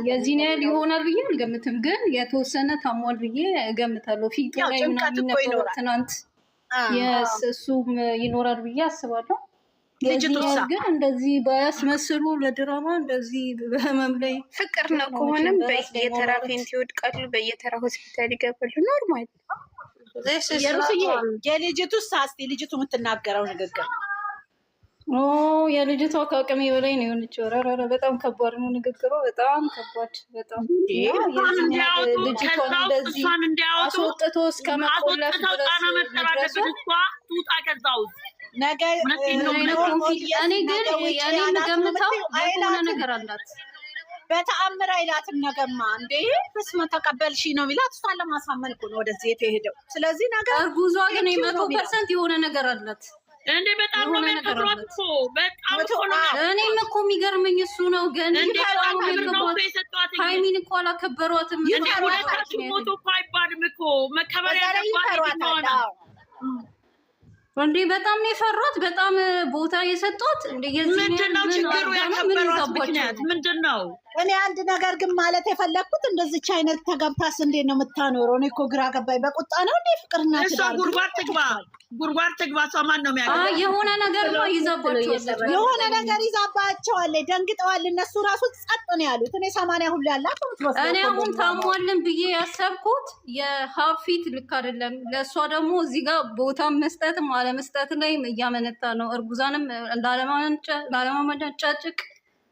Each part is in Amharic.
የዚህን ያህል ይሆናል ብዬ አልገምትም፣ ግን የተወሰነ ታሟል ብዬ እገምታለሁ። ፊቱ ላይ ምናምን ነበረው ትናንት እሱም ይኖራል ብዬ አስባለሁ። የዚህን ግን እንደዚህ ባያስመስሉ ለድራማ እንደዚህ በህመም ላይ ፍቅር ነው ከሆነም በየተራ ፌንት ይወድቃሉ፣ በየተራ ሆስፒታል ይገባሉ። ኖርማል የልጅቱ ሳስቲ ልጅቱ የምትናገረው ንግግር የልጅቷ ከአቅሜ በላይ ነው የሆነችው። ኧረ በጣም ከባድ ነው ንግግሯ፣ በጣም ከባድ። በጣም ልጅቷን እንደዚህ አስወጥቶ እስከ መቆለፍ ድረስ እኔ ግን የኔ የምገምተው የሆነ ነገር አላት። በተአምር አይላትም ነገማ እንዴ በስመ ተቀበልሽ ነው የሚላት። እሷን ለማሳመን እኮ ነው ወደዚህ የተሄደው። ስለዚህ ነገር እርጉዟ ግን 100% የሆነ ነገር አላት እንዴ በጣም ነው የሚያከብሯት እኮ በጣም እኮ ነው። እኔም እኮ የሚገርመኝ እሱ ነው። ግን ሃይሚን እኮ አላከበሯትም። እንዴ ሁለታችሁ ሞቶ እኮ አይባልም እኮ መከበር ያለባት ነው እንዴ በጣም ነው የፈሯት፣ በጣም ቦታ የሰጧት። እንዴ ምንድነው ችግሩ? ያከበሯት ምክንያት ምንድነው? እኔ አንድ ነገር ግን ማለት የፈለኩት እንደዚች አይነት ተገብታስ እንዴት ነው የምታኖረው? እኔ እኮ ግራ ገባኝ። በቁጣ ነው እንዴ ፍቅርና እሷ ጉድጓድ ትግባ። እሷ ማን ነው የሚያገባው? የሆነ ነገር ነው ይዛባቸዋለች፣ የሆነ ነገር ይዛባቸዋለች። ደንግጠዋል እነሱ ራሱ ጸጥ ነው ያሉት። እኔ 80 ሁሉ ያላት እኔ አሁን ታሟልን ብዬ ያሰብኩት የሀፊት ልክ አይደለም። ለእሷ ደግሞ እዚህ ጋር ቦታ መስጠትም አለመስጠት ላይ እያመነታ ነው። እርጉዛንም ላለማመጫጭቅ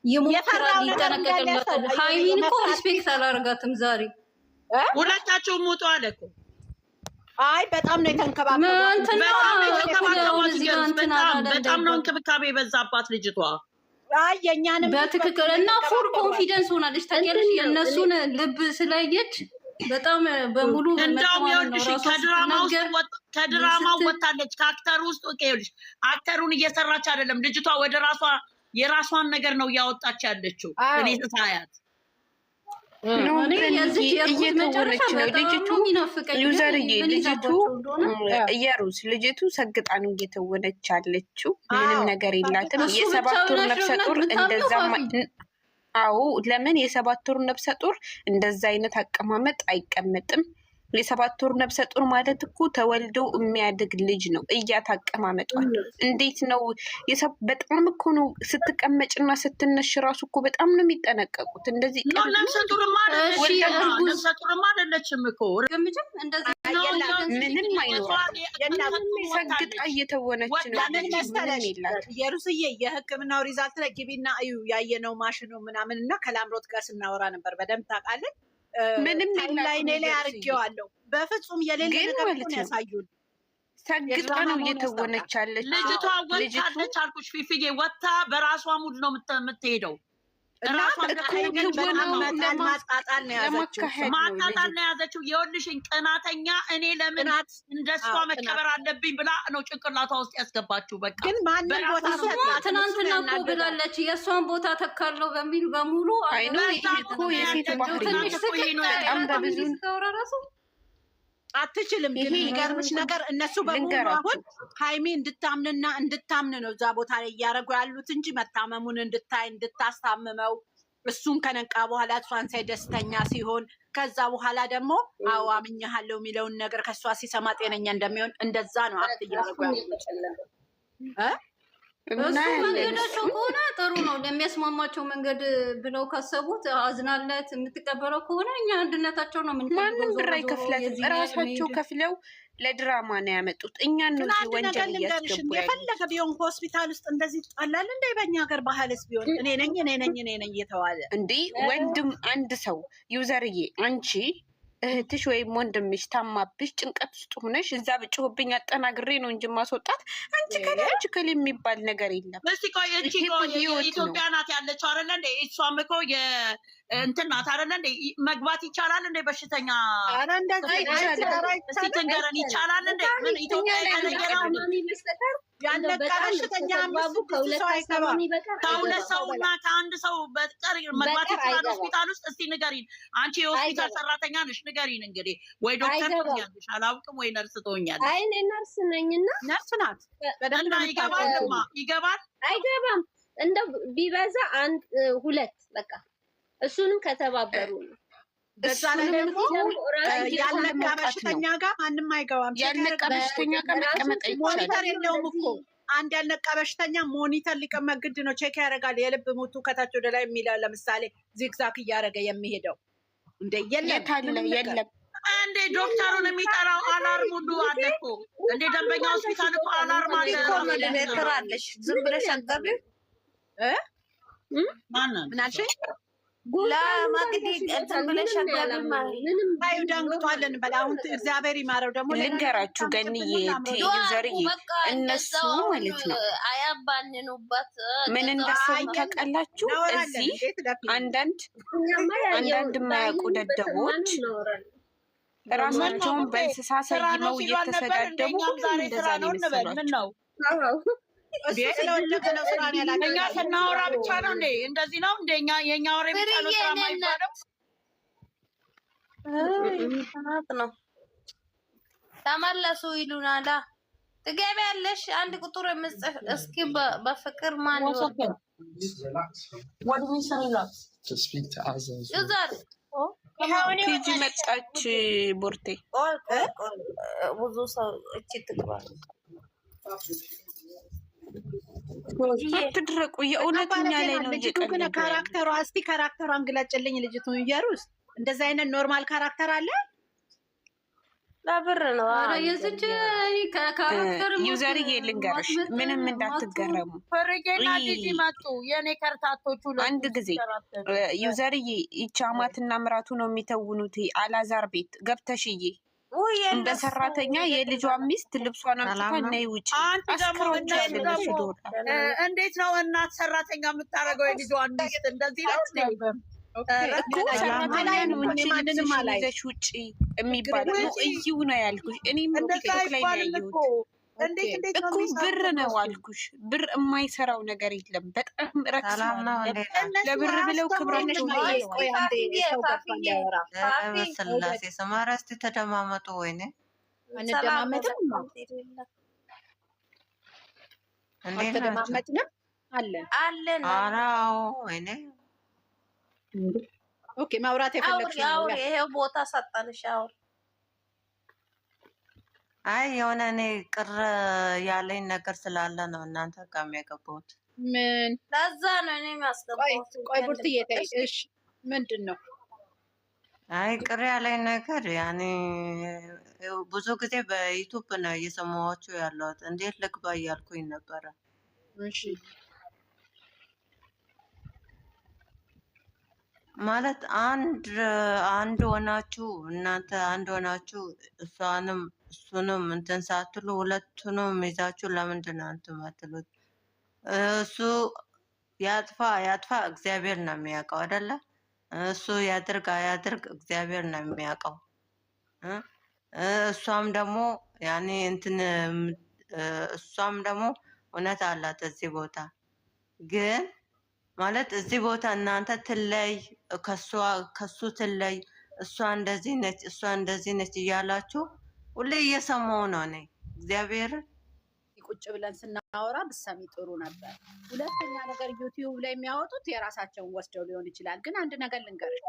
ይሞክራል፣ ይጠነቀቅላታል። ሃይሚን እኮ ሪስፔክት አላደርጋትም ዛሬ። ሁለታቸውም ሞቶ አለ እኮ። አይ በጣም ነው የተንከባከበው። በጣም ነው እንክብካቤ የበዛባት ልጅቷ። አይ የኛንም በትክክል እና ፉል ኮንፊደንስ ሆናለች። ታውቂያለሽ የእነሱን ልብ ስላየች በጣም በሙሉ እንደውም ይኸውልሽ ከድራማው ወጣለች። ከአክተር ውስጥ ይኸውልሽ አክተሩን እየሰራች አይደለም ልጅቷ፣ ወደ ራሷ የራሷን ነገር ነው እያወጣች ያለችው። እኔ ተሳያት እየተወነች ነው ልጅቱ። ዩዘርዬ ልጅቱ ሰግጣ ነው እየተወነች ያለችው። ምንም ነገር የላትም። የ7 ወር ነፍሰ ጡር እንደዛ። አዎ ለምን የ7 ወር ነፍሰ ጡር እንደዛ አይነት አቀማመጥ አይቀመጥም። የ7 ወር ነፍሰ ጡር ማለት እኮ ተወልዶ የሚያድግ ልጅ ነው። እያት አቀማመጧል እንዴት ነው? በጣም እኮ ነው ስትቀመጭና ስትነሽ ራሱ እኮ በጣም ነው የሚጠነቀቁት። እንደዚህ ነፍሰ ጡርማ አይደለችም እኮ ምንም አይኖርም። ሰግጣ እየተወነች ነው። ምንም የላት። የሩስዬ የሕክምናው ሪዛልት ላይ ግቢና እዩ ያየነው ማሽኑ ምናምን እና ከላምሮት ጋር ስናወራ ነበር። በደንብ ታውቃለች። ምንም ላይ አርጌዋለሁ። በፍጹም የሌለ ነገር ነው ያሳዩን። ሰግጣ ነው እየተወነች ያለች ልጅቷ። ወጣለች አልኩሽ ፊፊዬ፣ ወጣ በራሷ ሙድ ነው የምትሄደው። ማጣጣል ነው ያዘችው። ይኸውልሽኝ ቀናተኛ እኔ ለምን እንደሷ መከበር አለብኝ ብላ ነው ጭንቅላቷ ውስጥ ያስገባችው። በቃ ግን ማንም ቦታ ትናንትና እኮ ብላለች የእሷን ቦታ ተካለው በሚል በሙሉ አይኑ እኮ የሴት ባህሪ በጣም በብዙ ተወራራሱ አትችልም። ግን የሚገርምሽ ነገር እነሱ በሙሉ አሁን ሃይሚ እንድታምንና እንድታምን ነው እዛ ቦታ ላይ እያደረጉ ያሉት እንጂ መታመሙን እንድታይ እንድታስታምመው እሱን ከነቃ በኋላ እሷን ሳይ ደስተኛ ሲሆን ከዛ በኋላ ደግሞ አዎ አምኜሃለሁ የሚለውን ነገር ከእሷ ሲሰማ ጤነኛ እንደሚሆን እንደዛ ነው አክት እያደረጉ ያሉት። መንገዳቸው ከሆነ ጥሩ ነው። ለሚያስማማቸው መንገድ ብለው ካሰቡት አዝናለት የምትቀበለው ከሆነ እኛ አንድነታቸው ነው። ማንም ብር አይከፍላትም። እራሳቸው ከፍለው ለድራማ ነው ያመጡት። እኛን ነው ወንጀል እያስገቡ የፈለገ ቢሆን ሆስፒታል ውስጥ እንደዚህ ጣላል እንደ በእኛ ሀገር ባህልስ ቢሆን እኔ ነኝ እየተባለ እንዴ ወንድም አንድ ሰው ዩዘርዬ አንቺ እህትሽ ወይም ወንድምሽ ታማብሽ ጭንቀት ውስጥ ሆነሽ እዛ ብጭሁብኝ አጠናግሬ ነው እንጂ ማስወጣት አንቺ ከላንቺ ከል የሚባል ነገር የለም። እስቲ ቆይ ኢትዮጵያ ናት ያለችው አይደለ እንዴ? እሷም እኮ እንትን ናት አይደለ እንዴ? መግባት ይቻላል እንዴ? በሽተኛ አረ እንደዚህ እስቲ ትንገረን ይቻላል እንዴ? ምን ኢትዮጵያ ያለገራው ያለቀ በሽተኛ ከሁለት ሰውና ከአንድ ሰው በቀር መግባት ይችላል ሆስፒታል ውስጥ? እስቲ ንገሪን። አንቺ የሆስፒታል ሰራተኛ ነሽ፣ ንገሪን እንግዲህ። ወይ ዶክተር ትሆኛለሽ አላውቅም፣ ወይ ነርስ ትሆኛለሽ። አይ እኔ ነርስ ነኝና ነርስ ናት። እና ይገባል አይገባም? እንደው ቢበዛ 1 2 በቃ እሱንም ከተባበሩ ነው። በዛ ላይ ደግሞ ያልነቃ በሽተኛ ጋር ማንም አይገባም። ያልነቃ በሽተኛ ጋር መቀመጥ ሞኒተር የለውም እኮ አንድ ያልነቃ በሽተኛ ሞኒተር ሊቀመጥ ግድ ነው። ቼክ ያደርጋል። የልብ ምቱ ከታች ወደ ላይ የሚለው ለምሳሌ ዚግዛግ እያደረገ የሚሄደው እንደ የለም እንዴ ዶክተሩን የሚጠራው አላርም ሁሉ አለ እኮ እንዴ ደንበኛ ሆስፒታል እኮ አላርም አለ እኮ ትራለሽ። ዝም ብለሽ አትገቢም ምን አልሽኝ? ለማግዲ እንትን ብለሽ አትገቢም። ታዩ ደንግጧለን። በላሁን እግዚአብሔር ይማረው። ደግሞ ልንገራችሁ ገንዬ ዩዘርዬ እነሱ ማለት ነው አያባንኑበት ምን እንዳሰቡ ታውቃላችሁ? እዚህ አንዳንድ የማያውቁ ደደቦች ራሳቸውን በእንስሳ ሰይመው እየተሰዳደቡ እንደዛ ነው የመሰሏቸው። እኛ ስናወራ ብቻ ነው እንዴ? እንደዚህ ነው እንደ የእኛ ወሬ ብቻ ነው ስራ ማይባለው ነው። ተመለሱ ይሉናላ። ትገቢያለሽ አንድ ቁጥር የምጽፍ እስኪ በፍቅር ማን ይወርዳል? ዩዘር ቲጂ መጣች። ቦርቴ ብዙ ሰው እቺ ትግባል። አትድረቁ። የእውነተኛ ላይ ነው እየቀለደ ካራክተሯ። እስቲ ካራክተሯን ግለጭልኝ ልጅቱን። ኢየሩስ እንደዚህ አይነት ኖርማል ካራክተር አለ? ለብር ነው። አረ የዝች ካራክተር ዩዘርዬ ልንገርሽ፣ ምንም እንዳትገረሙ። ፍርጌና ዲጂ መጡ የኔ ከርታቶቹ። አንድ ጊዜ ዩዘርዬ ይቻማትና ምራቱ ነው የሚተውኑት አላዛር ቤት ገብተሽዬ እንደ ሰራተኛ የልጇ ሚስት ልብሷን አምጥታ ነይ ውጪ አስከሮች ያለሽ ዶላር። እንዴት ነው እናት ሰራተኛ የምታደርገው የልጇን ሚስት? እንደዚህ ነው እኮ ሰራተኛ ነው እንጂ ልብስሽን ይዘሽ ውጪ የሚባለው ነው። እዩ ነው ያልኩሽ። እኔም ቲክቶክ ላይ ነው ያየሁት እኮ። ብር ነው አልኩሽ። ብር የማይሰራው ነገር የለም። በጣም ረክሰዋል። ለብር ብለው ክብራቸው ስላሴ ሰማራ። እስቲ ተደማመጡ። ወይኔ አንደማመጥም አልተደማመጥንም አለን። አራው ወይኔ ኦኬ። ማውራት የፈለግሽው አውሪ። ይሄው ቦታ ሰጠንሽ። አውሪ። አይ የሆነ እኔ ቅር ያለኝ ነገር ስላለ ነው እናንተ ጋር የገባሁት። ምን ለዛ ነው እኔ ማስገባሁት። ቆይ ቡርትዬ ተይ። እሺ ምንድን ነው? አይ ቅር ያለኝ ነገር ያኔ ብዙ ጊዜ በዩቱብ ነው እየሰማኋቸው ያለሁት። እንዴት ልግባ እያልኩኝ ነበረ። እሺ ማለት አንድ ሆናችሁ እናንተ አንድ ሆናችሁ እሷንም እሱንም እንትን ሳትሉ ሁለቱንም ይዛችሁ ለምንድን ነው እንትን የማትሉት? እሱ ያጥፋ እግዚአብሔር ነው የሚያውቀው አይደለ? እሱ ያድርግ አያድርግ እግዚአብሔር ነው የሚያውቀው። እሷም ደግሞ ያኔ እንትን እሷም ደግሞ እውነት አላት እዚህ ቦታ ግን ማለት እዚህ ቦታ እናንተ ትለይ ከሱ ትለይ፣ እሷ እንደዚህ ነች፣ እሷ እንደዚህ ነች እያላችሁ ሁሌ እየሰማሁ ነው እኔ። እግዚአብሔር ቁጭ ብለን ስናወራ ብሰሚ ጥሩ ነበር። ሁለተኛ ነገር ዩቲዩብ ላይ የሚያወጡት የራሳቸውን ወስደው ሊሆን ይችላል። ግን አንድ ነገር ልንገርሽ፣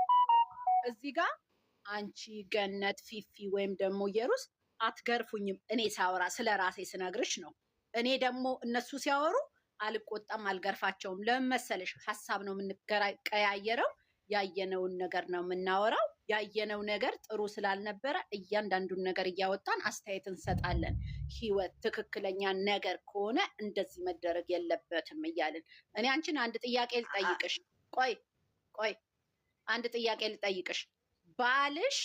እዚህ ጋር አንቺ ገነት፣ ፊፊ ወይም ደግሞ ኢየሩስ አትገርፉኝም። እኔ ሳወራ ስለ ራሴ ስነግርሽ ነው። እኔ ደግሞ እነሱ ሲያወሩ አልቆጣም፣ አልገርፋቸውም። ለምን መሰለሽ? ሀሳብ ነው የምንቀያየረው። ያየነውን ነገር ነው የምናወራው። ያየነው ነገር ጥሩ ስላልነበረ እያንዳንዱን ነገር እያወጣን አስተያየት እንሰጣለን። ህይወት ትክክለኛ ነገር ከሆነ እንደዚህ መደረግ የለበትም እያልን እኔ አንቺን አንድ ጥያቄ ልጠይቅሽ። ቆይ አንድ ጥያቄ ልጠይቅሽ። ባልሽ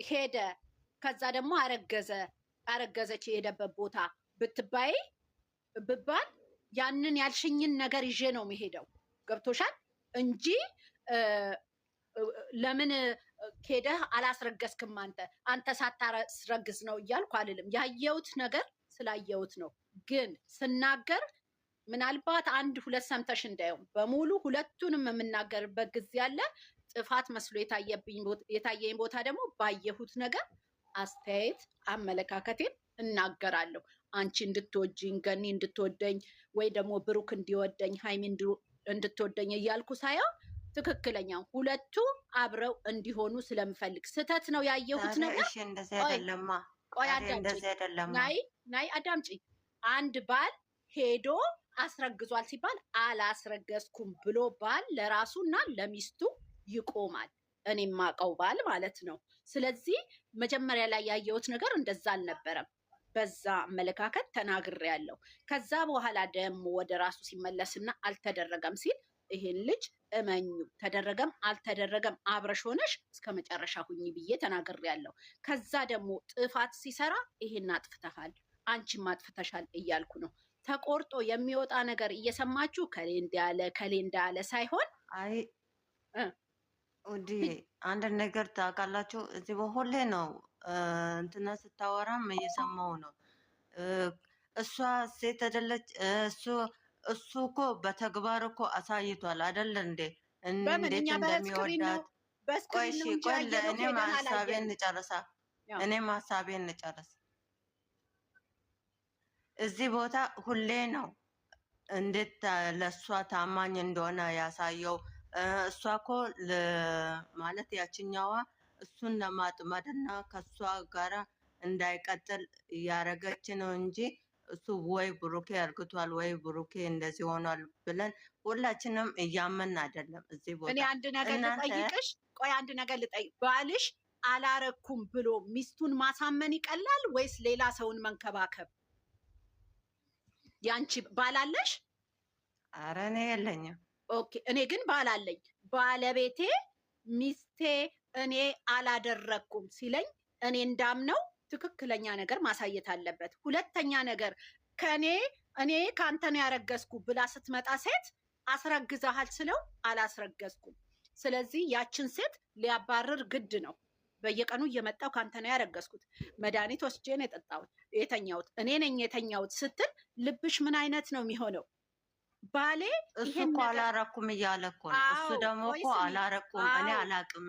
ሄደ ከዛ ደግሞ አረገዘች የሄደበት ቦታ ብባል ያንን ያልሽኝን ነገር ይዤ ነው የሚሄደው። ገብቶሻል? እንጂ ለምን ሄደህ አላስረገዝክም አንተ ሳታስረግዝ ነው እያልኩ አልልም። ያየሁት ነገር ስላየሁት ነው። ግን ስናገር ምናልባት አንድ ሁለት ሰምተሽ እንዳየው በሙሉ ሁለቱንም የምናገርበት ጊዜ አለ። ጥፋት መስሎ የታየኝ ቦታ ደግሞ ባየሁት ነገር አስተያየት አመለካከቴን እናገራለሁ። አንቺ እንድትወጂኝ፣ ገኒ እንድትወደኝ፣ ወይ ደግሞ ብሩክ እንዲወደኝ፣ ሃይሚ እንድትወደኝ እያልኩ ሳየው ትክክለኛ ሁለቱ አብረው እንዲሆኑ ስለምፈልግ ስህተት ነው ያየሁት ነገር። ቆይ ናይ አዳምጪ። አንድ ባል ሄዶ አስረግዟል ሲባል አላስረገዝኩም ብሎ ባል ለራሱና ለሚስቱ ይቆማል። እኔ የማውቀው ባል ማለት ነው። ስለዚህ መጀመሪያ ላይ ያየሁት ነገር እንደዛ አልነበረም። በዛ አመለካከት ተናግሬያለሁ። ከዛ በኋላ ደግሞ ወደ ራሱ ሲመለስና አልተደረገም ሲል ይሄን ልጅ እመኙ፣ ተደረገም አልተደረገም አብረሽ ሆነሽ እስከ መጨረሻ ሁኚ ብዬ ተናግሬያለሁ። ከዛ ደግሞ ጥፋት ሲሰራ ይሄን አጥፍተሃል፣ አንቺም አጥፍተሻል እያልኩ ነው። ተቆርጦ የሚወጣ ነገር እየሰማችሁ ከሌ እንዳለ ከሌ እንዳለ ሳይሆን ውዲ አንድ ነገር ታውቃላችሁ። እዚህ በሁሌ ነው እንትና ስታወራም እየሰማው ነው። እሷ ሴት አይደለች። እሱ እኮ በተግባር እኮ አሳይቷል አይደል እንዴ? እንዴት እንደሚወዳት። ቆይ እኔም ሀሳቤን እንጨርሳ። እዚህ ቦታ ሁሌ ነው እንዴት ለእሷ ታማኝ እንደሆነ ያሳየው። እሷ እኮ ማለት ያችኛዋ እሱን ለማጥመድና ከእሷ ጋራ እንዳይቀጥል እያረገች ነው እንጂ እሱ ወይ ብሩኬ አርግቷል ወይ ብሩኬ እንደዚህ ሆኗል ብለን ሁላችንም እያመን አይደለም። እዚህ ቦታ እኔ አንድ ነገር ልጠይቅሽ። ቆይ አንድ ነገር ልጠይቅ። ባልሽ አላረኩም ብሎ ሚስቱን ማሳመን ይቀላል ወይስ ሌላ ሰውን መንከባከብ? ያንቺ ባል አለሽ? ኧረ እኔ የለኝም። ኦኬ፣ እኔ ግን ባል አለኝ። ባለቤቴ ሚስቴ እኔ አላደረኩም ሲለኝ እኔ እንዳምነው ትክክለኛ ነገር ማሳየት አለበት። ሁለተኛ ነገር እኔ ከአንተ ነው ያረገዝኩ ብላ ስትመጣ ሴት አስረግዘሃል ስለው አላስረገዝኩም፣ ስለዚህ ያችን ሴት ሊያባርር ግድ ነው። በየቀኑ እየመጣው ከአንተ ነው ያረገዝኩት፣ መድኃኒት ወስጄ ነው የጠጣሁት የተኛሁት፣ እኔ ነኝ የተኛሁት ስትል ልብሽ ምን አይነት ነው የሚሆነው? ባሌ እሱ እኮ አላረኩም እያለ እኮ ነው። እሱ ደግሞ እኮ አላረኩም እኔ አላረኩም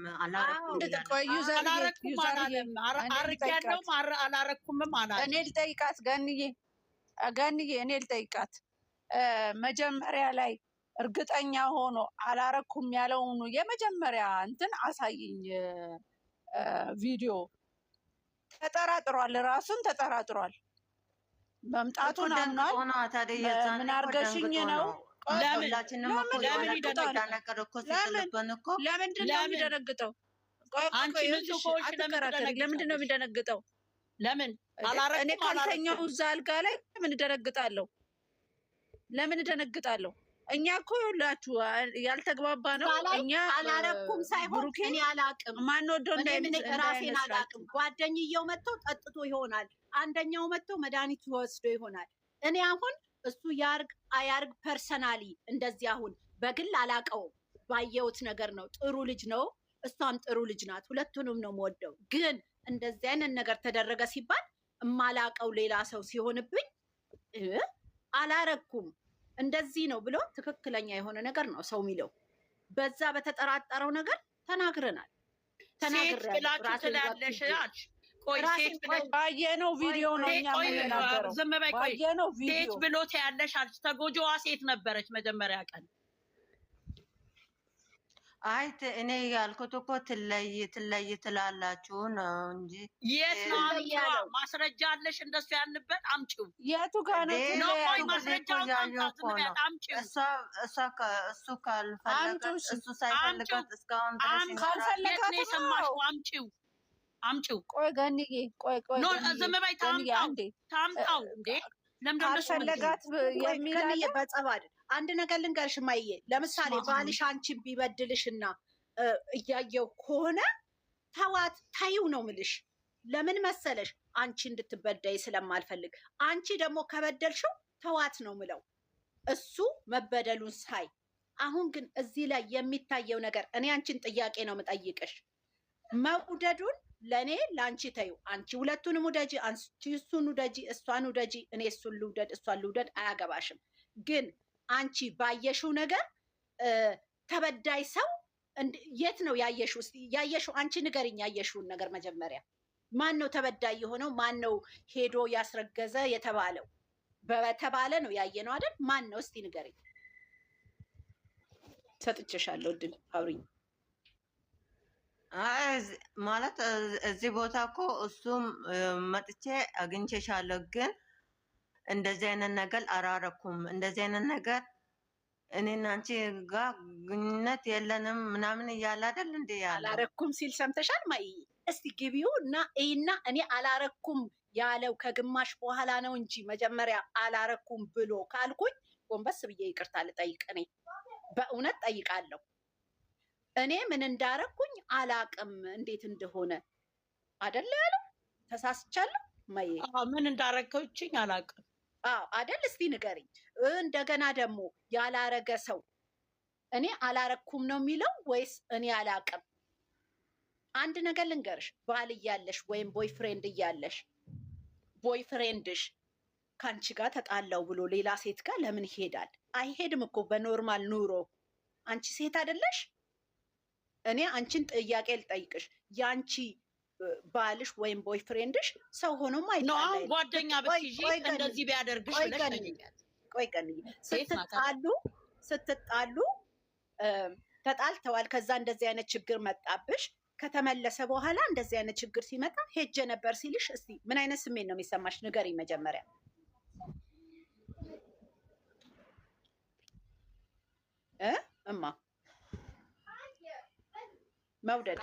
እኔ ልጠይቃት ገንዬ እኔ ልጠይቃት። መጀመሪያ ላይ እርግጠኛ ሆኖ አላረኩም ያለውን የመጀመሪያ እንትን አሳይኝ ቪዲዮ። ተጠራጥሯል፣ ራሱን ተጠራጥሯል። መምጣቱን አምኗል። ምን አርገሽኝ ነው? ለምንድን ነው የሚደነግጠው? ለምንድን ነው የሚደነግጠው? ለምን እኔ ካልተኛው እዛ አልጋ ላይ ለምን እደነግጣለሁ? ለምን እደነግጣለሁ? እኛ እኮ ይኸውላችሁ ያልተግባባ ነው። እኛ አላረኩም ሳይሆን እኔ አላቅም፣ ማንወደው ራሴን አላቅም። ጓደኛው መጥቶ ጠጥቶ ይሆናል፣ አንደኛው መጥቶ መድኃኒቱ ወስዶ ይሆናል። እኔ አሁን እሱ ያርግ አያርግ ፐርሰናሊ እንደዚህ አሁን በግል አላቀውም። ባየሁት ነገር ነው። ጥሩ ልጅ ነው፣ እሷም ጥሩ ልጅ ናት። ሁለቱንም ነው የምወደው። ግን እንደዚህ አይነት ነገር ተደረገ ሲባል እማላቀው ሌላ ሰው ሲሆንብኝ አላረኩም እንደዚህ ነው ብሎ ትክክለኛ የሆነ ነገር ነው ሰው የሚለው። በዛ በተጠራጠረው ነገር ተናግረናል። ባየነው ቪዲዮ ነው እኛ የምንናገረው። ባየነው ቪዲዮ ሴት ብሎ ትያለሽ አልሽ። ተጎጂዋ ሴት ነበረች መጀመሪያ ቀን። አይ እኔ ያልኩት እኮ ትለይ ትላላችሁ ነው እንጂ የት ነው ማስረጃ አለሽ? እንደሱ ያልንበት አምጪው። የቱ ጋር ነው ማስረጃውን አምጪው። እሱ ካልፈለገ እሱ ሳይፈልጋት እስካሁን ድረስ ካልፈለጋት ነው የሰማሽው። አምጪው። ቆይ ገንዬ ቆይ ዝም በይ። ታምጣው እንዴ ካልፈለጋት የሚል በጸብ አይደል። አንድ ነገር ልንገርሽ ማየ፣ ለምሳሌ ባልሽ አንቺን ቢበድልሽና እያየው ከሆነ ተዋት፣ ታዩ ነው ምልሽ። ለምን መሰለሽ? አንቺ እንድትበደይ ስለማልፈልግ። አንቺ ደግሞ ከበደልሽው ተዋት ነው ምለው፣ እሱ መበደሉን ሳይ። አሁን ግን እዚህ ላይ የሚታየው ነገር እኔ አንቺን ጥያቄ ነው የምጠይቅሽ። መውደዱን ለእኔ ለአንቺ ተዩ። አንቺ ሁለቱንም ውደጂ፣ አንቺ እሱን ውደጂ፣ እሷን ውደጂ፣ እኔ እሱን ልውደድ እሷን ልውደድ፣ አያገባሽም። ግን አንቺ ባየሽው ነገር ተበዳይ ሰው የት ነው ያየሽው? እስኪ ያየሽው አንቺ ንገሪኝ። ያየሽውን ነገር መጀመሪያ ማን ነው ተበዳይ የሆነው? ማን ነው ሄዶ ያስረገዘ የተባለው? በተባለ ነው ያየነው አይደል? ማን ነው እስቲ ንገሪኝ። ሰጥቼሻለሁ እድል አውሪኝ። ማለት እዚህ ቦታ እኮ እሱም መጥቼ አግኝቼሻለሁ፣ ግን እንደዚህ አይነት ነገር አላረኩም። እንደዚህ አይነት ነገር እኔና አንቺ ጋር ግንኙነት የለንም ምናምን እያለ አይደል እንዴ ያለ። አላረኩም ሲል ሰምተሻል? ማይ እስቲ ግቢው እና እኔ አላረኩም ያለው ከግማሽ በኋላ ነው እንጂ መጀመሪያ አላረኩም ብሎ ካልኩኝ ጎንበስ ብዬ ይቅርታ ልጠይቅ። እኔ በእውነት ጠይቃለሁ። እኔ ምን እንዳረኩኝ አላቅም፣ እንዴት እንደሆነ አደለ ያለው። ተሳስቻለሁ። ማይ ምን እንዳረከችኝ አላቅም። አደል? እስቲ ንገሪኝ። እንደገና ደግሞ ያላረገ ሰው እኔ አላረኩም ነው የሚለው ወይስ እኔ አላቅም? አንድ ነገር ልንገርሽ፣ ባል እያለሽ ወይም ቦይፍሬንድ እያለሽ ቦይፍሬንድሽ ከአንቺ ጋር ተጣላው ብሎ ሌላ ሴት ጋር ለምን ይሄዳል? አይሄድም እኮ በኖርማል ኑሮ። አንቺ ሴት አይደለሽ? እኔ አንቺን ጥያቄ ልጠይቅሽ። የአንቺ ባልሽ ወይም ቦይፍሬንድሽ ሰው ሆኖም አይደለም። ጓደኛ ብትይዢ እንደዚህ ቢያደርግሽ ብለሽ ቆይ ቀን ስትጣሉ ተጣልተዋል። ከዛ እንደዚህ አይነት ችግር መጣብሽ። ከተመለሰ በኋላ እንደዚህ አይነት ችግር ሲመጣ ሄጀ ነበር ሲልሽ፣ እስቲ ምን አይነት ስሜት ነው የሚሰማሽ? ንገሪኝ መጀመሪያ። እማ መውደድ